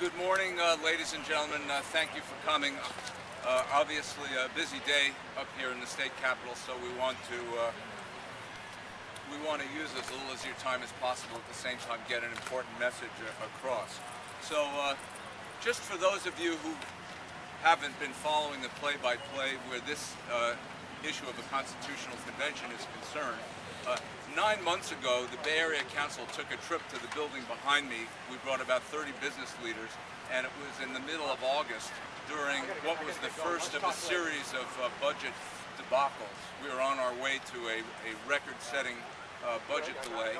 Good morning, ladies and gentlemen. Thank you for coming. Obviously, a busy day up here in the state capitol, so we want to use as little of your time as possible. At the same time, get an important message across. So, just for those of you who haven't been following the play-by-play where this issue of a constitutional convention is concerned, 9 months ago, the Bay Area Council took a trip to the building behind me. We brought about 30 business leaders, and it was in the middle of August during what was the first of a series of budget debacles. We were on our way to a record-setting budget delay,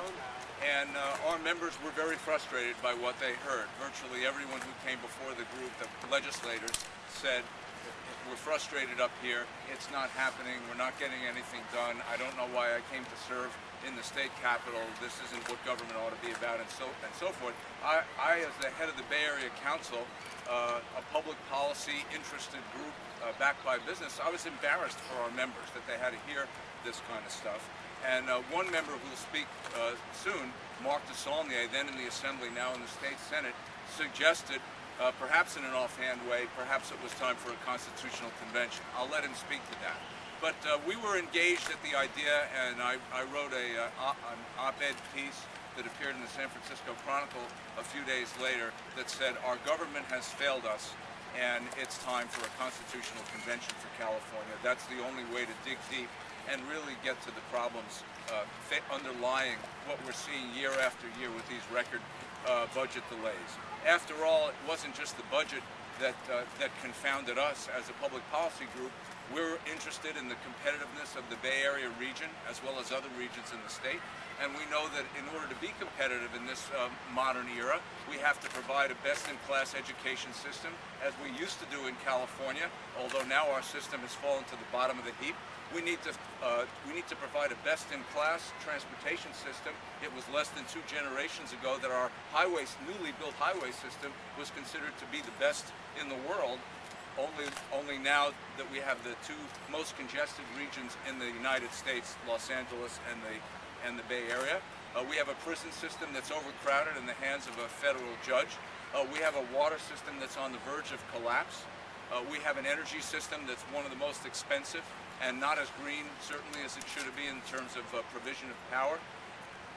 and our members were very frustrated by what they heard. Virtually everyone who came before the group of legislators said, "We're frustrated up here, it's not happening, we're not getting anything done, I don't know why I came to serve in the state capitol, this isn't what government ought to be about," and so forth. I, as the head of the Bay Area Council, a public policy interested group backed by business, I was embarrassed for our members that they had to hear this kind of stuff. And one member who will speak soon, Mark DeSaulnier, then in the Assembly, now in the State Senate, suggested, perhaps in an offhand way, perhaps it was time for a constitutional convention. I'll let him speak to that. But we were engaged at the idea, and I wrote an op-ed piece that appeared in the San Francisco Chronicle a few days later that said, "Our government has failed us, and it's time for a constitutional convention for California. That's the only way to dig deep and really get to the problems underlying what we're seeing year after year with these record budget delays." After all, it wasn't just the budget that confounded us as a public policy group. We're interested in the competitiveness of the Bay Area region as well as other regions in the state, and we know that in order to be competitive in this modern era, we have to provide a best-in-class education system, as we used to do in California, although now our system has fallen to the bottom of the heap. We need to provide a best-in-class transportation system. It was less than 2 generations ago that our newly built highway system was considered to be the best in the world. Only now that we have the 2 most congested regions in the United States, Los Angeles and the Bay Area. We have a prison system that's overcrowded in the hands of a federal judge. We have a water system that's on the verge of collapse. We have an energy system that's one of the most expensive and not as green, certainly, as it should be in terms of provision of power.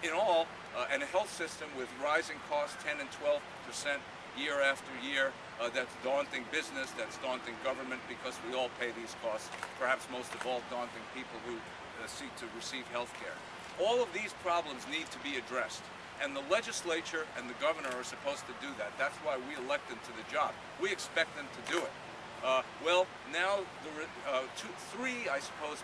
In all, and a health system with rising costs 10 and 12% year after year. That's daunting business, that's daunting government, because we all pay these costs, perhaps most of all daunting people who seek to receive health care. All of these problems need to be addressed, and the legislature and the governor are supposed to do that. That's why we elect them to the job. We expect them to do it. Well, now, 3, I suppose,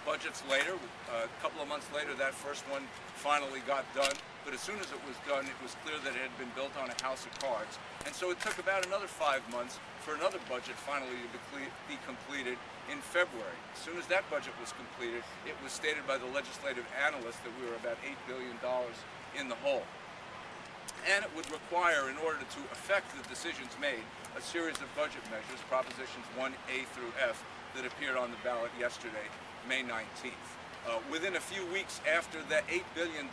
budgets later, a couple of months later, that first one finally got done. But as soon as it was done, it was clear that it had been built on a house of cards. And so it took about another 5 months for another budget finally to be completed in February. As soon as that budget was completed, it was stated by the legislative analysts that we were about $8 billion in the hole. And it would require, in order to affect the decisions made, a series of budget measures, Propositions 1A through F, that appeared on the ballot yesterday, May 19th. Within a few weeks after that $8 billion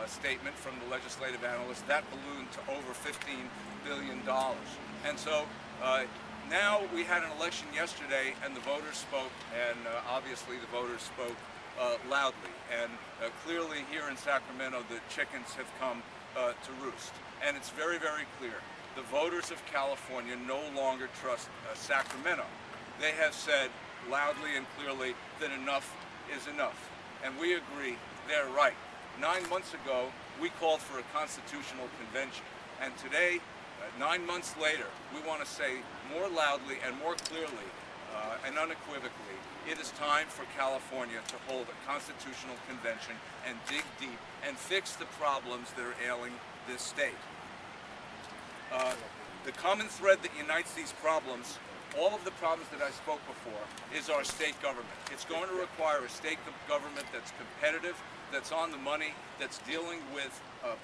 statement from the legislative analysts, that ballooned to over $15 billion. And so now we had an election yesterday, and the voters spoke, and obviously the voters spoke loudly. And clearly here in Sacramento, the chickens have come to roost. And it's very, very clear. The voters of California no longer trust Sacramento. They have said loudly and clearly that enough is enough. And we agree, they're right. 9 months ago, we called for a constitutional convention. And today, 9 months later, we want to say more loudly and more clearly and unequivocally, it is time for California to hold a constitutional convention and dig deep and fix the problems that are ailing this state. The common thread that unites these problems, all of the problems that I spoke before, is our state government. It's going to require a state government that's competitive, that's on the money, that's dealing with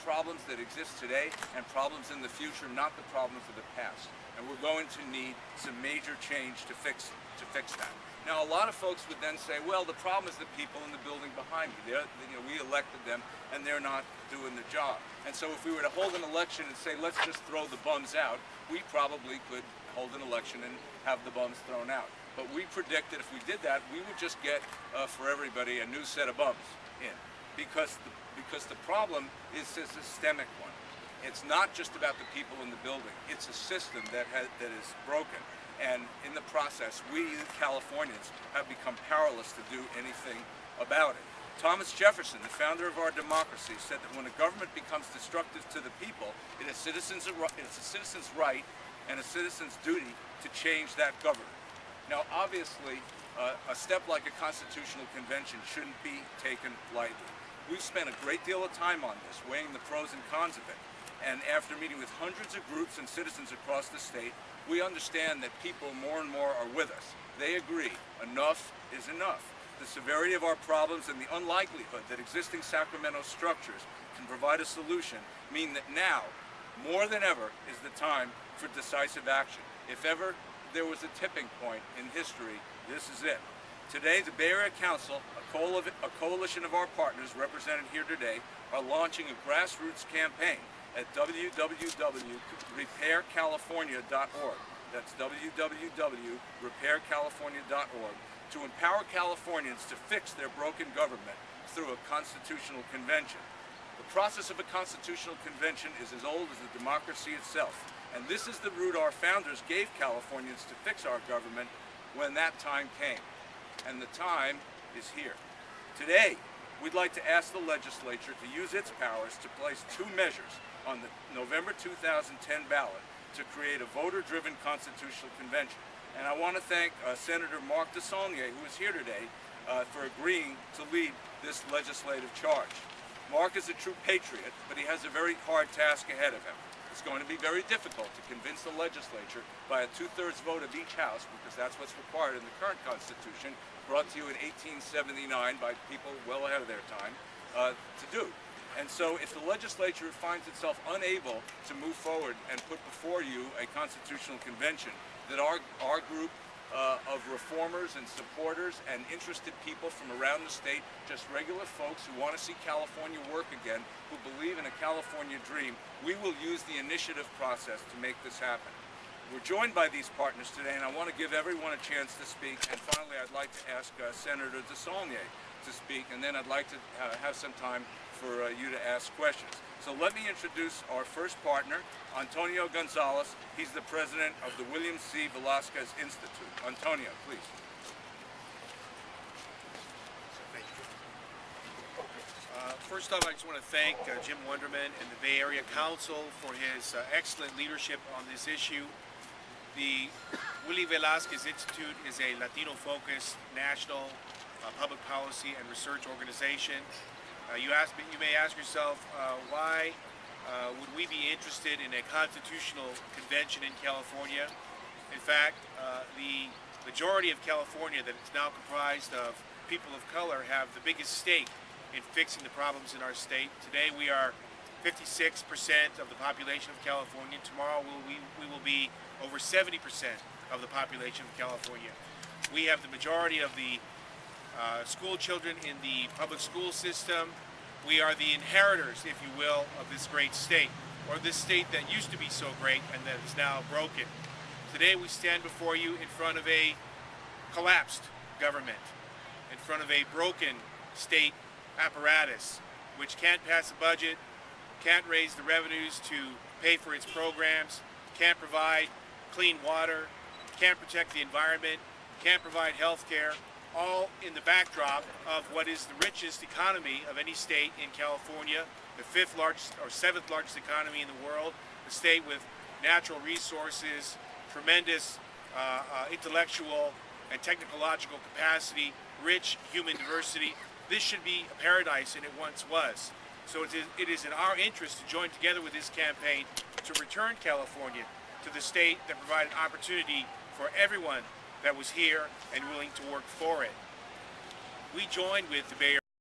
problems that exist today and problems in the future, not the problems of the past. And we're going to need some major change to fix that. Now, a lot of folks would then say, well, the problem is the people in the building behind me. We elected them, and they're not doing the job. And so if we were to hold an election and say, let's just throw the bums out, we probably could hold an election and have the bums thrown out. But we predict that if we did that, we would just get, for everybody, a new set of bums in. Because the problem is a systemic one. It's not just about the people in the building. It's a system that is broken. And in the process, we Californians have become powerless to do anything about it. Thomas Jefferson, the founder of our democracy, said that when a government becomes destructive to the people, it is a citizen's right and a citizen's duty to change that government. Now, obviously, a step like a constitutional convention shouldn't be taken lightly. We've spent a great deal of time on this, weighing the pros and cons of it. And after meeting with hundreds of groups and citizens across the state, we understand that people more and more are with us. They agree, enough is enough. The severity of our problems and the unlikelihood that existing Sacramento structures can provide a solution mean that now, more than ever, is the time for decisive action. If ever there was a tipping point in history, this is it. Today, the Bay Area Council, a coalition of our partners represented here today, are launching a grassroots campaign at www.repaircalifornia.org. That's www.repaircalifornia.org to empower Californians to fix their broken government through a constitutional convention. The process of a constitutional convention is as old as the democracy itself, and this is the route our founders gave Californians to fix our government when that time came. And the time is here. Today, we'd like to ask the legislature to use its powers to place two measures on the November 2010 ballot to create a voter-driven constitutional convention. And I want to thank Senator Mark DeSaulnier, who is here today, for agreeing to lead this legislative charge. Mark is a true patriot, but he has a very hard task ahead of him. It's going to be very difficult to convince the legislature by a 2/3 vote of each house, because that's what's required in the current Constitution, brought to you in 1879 by people well ahead of their time, to do. And so if the legislature finds itself unable to move forward and put before you a constitutional convention, that our group of reformers and supporters and interested people from around the state, just regular folks who want to see California work again, who believe in a California dream, we will use the initiative process to make this happen. We're joined by these partners today, and I want to give everyone a chance to speak. And finally, I'd like to ask Senator DeSaulnier to speak, and then I'd like to have some time for you to ask questions. So let me introduce our first partner, Antonio Gonzalez. He's the president of the William C. Velasquez Institute. Antonio, please. Thank you. First off, I just want to thank Jim Wunderman and the Bay Area Council for his excellent leadership on this issue. The Willie Velasquez Institute is a Latino-focused national public policy and research organization. You may ask yourself, why would we be interested in a constitutional convention in California? In fact, the majority of California that is now comprised of people of color have the biggest stake in fixing the problems in our state. Today we are 56% of the population of California. Tomorrow we will be over 70% of the population of California. We have the majority of the school children in the public school system. We are the inheritors, if you will, of this great state, or this state that used to be so great and that is now broken. Today we stand before you in front of a collapsed government, in front of a broken state apparatus, which can't pass a budget, can't raise the revenues to pay for its programs, can't provide clean water, can't protect the environment, can't provide health care, all in the backdrop of what is the richest economy of any state in California, the 5th largest or 7th largest economy in the world, a state with natural resources, tremendous intellectual and technological capacity, rich human diversity. This should be a paradise, and it once was. So it is in our interest to join together with this campaign to return California to the state that provided opportunity for everyone that was here and willing to work for it. We joined with the Bay